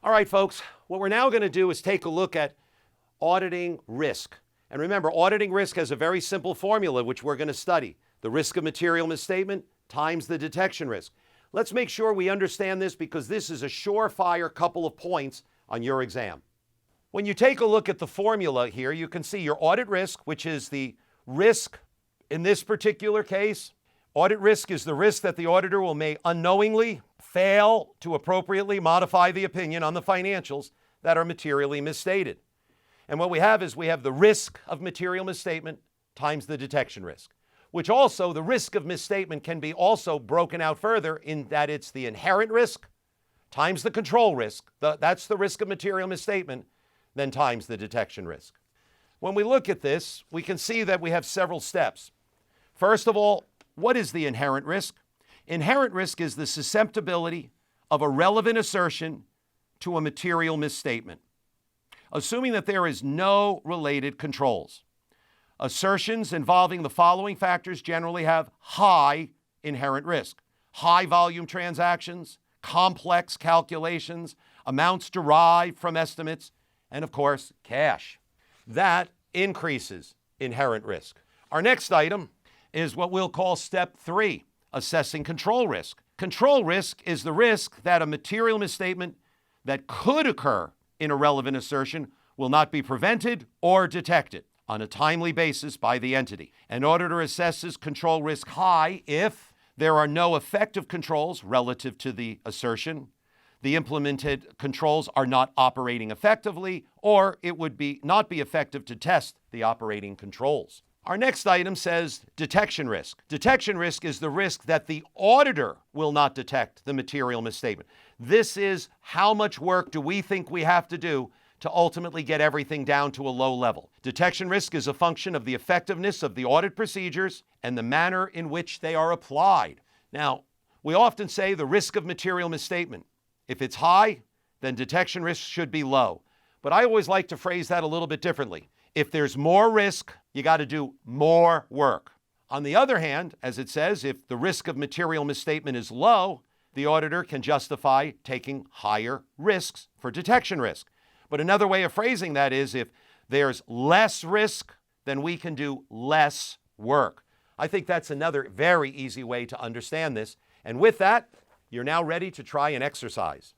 All right, folks, what we're now going to do is take a look at auditing risk. And remember, auditing risk has a very simple formula, which we're going to study. The risk of material misstatement times the detection risk. Let's make sure we understand this because this is a surefire couple of points on your exam. When you take a look at the formula here, you can see your audit risk, which is the risk in this particular case. Audit risk is the risk that the auditor may unknowingly fail to appropriately modify the opinion on the financials that are materially misstated. And what we have is the risk of material misstatement times the detection risk, which also the risk of misstatement can be also broken out further in that it's the inherent risk times the control risk. That's the risk of material misstatement, then times the detection risk. When we look at this, we can see that we have several steps. First of all, what is the inherent risk? Inherent risk is the susceptibility of a relevant assertion to a material misstatement, assuming that there is no related controls. Assertions involving the following factors generally have high inherent risk: high volume transactions, complex calculations, amounts derived from estimates, and of course, cash. That increases inherent risk. Our next item is what we'll call step 3, assessing control risk. Control risk is the risk that a material misstatement that could occur in a relevant assertion will not be prevented or detected on a timely basis by the entity. An auditor assesses control risk high if there are no effective controls relative to the assertion, the implemented controls are not operating effectively, or it would not be effective to test the operating controls. Our next item says detection risk. Detection risk is the risk that the auditor will not detect the material misstatement. This is how much work do we think we have to do to ultimately get everything down to a low level. Detection risk is a function of the effectiveness of the audit procedures and the manner in which they are applied. Now, we often say the risk of material misstatement. If it's high, then detection risk should be low. But I always like to phrase that a little bit differently. If there's more risk, you got to do more work. On the other hand, as it says, if the risk of material misstatement is low, the auditor can justify taking higher risks for detection risk. But another way of phrasing that is if there's less risk, then we can do less work. I think that's another very easy way to understand this. And with that, you're now ready to try an exercise.